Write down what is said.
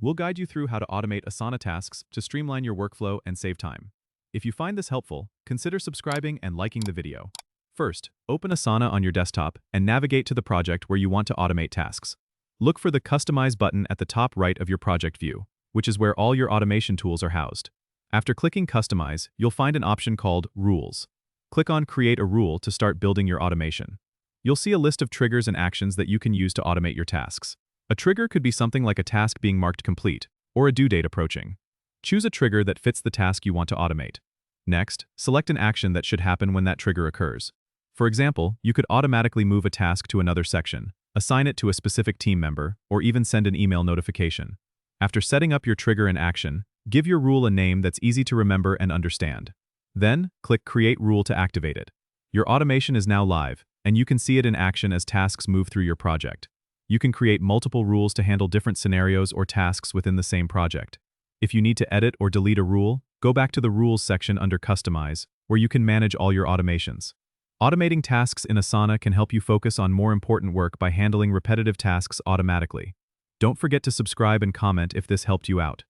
We'll guide you through how to automate Asana tasks to streamline your workflow and save time. If you find this helpful, consider subscribing and liking the video. First, open Asana on your desktop and navigate to the project where you want to automate tasks. Look for the Customize button at the top right of your project view, which is where all your automation tools are housed. After clicking Customize, you'll find an option called Rules. Click on Create a Rule to start building your automation. You'll see a list of triggers and actions that you can use to automate your tasks. A trigger could be something like a task being marked complete, or a due date approaching. Choose a trigger that fits the task you want to automate. Next, select an action that should happen when that trigger occurs. For example, you could automatically move a task to another section, assign it to a specific team member, or even send an email notification. After setting up your trigger and action, give your rule a name that's easy to remember and understand. Then, click Create Rule to activate it. Your automation is now live, and you can see it in action as tasks move through your project. You can create multiple rules to handle different scenarios or tasks within the same project. If you need to edit or delete a rule, go back to the Rules section under Customize, where you can manage all your automations. Automating tasks in Asana can help you focus on more important work by handling repetitive tasks automatically. Don't forget to subscribe and comment if this helped you out.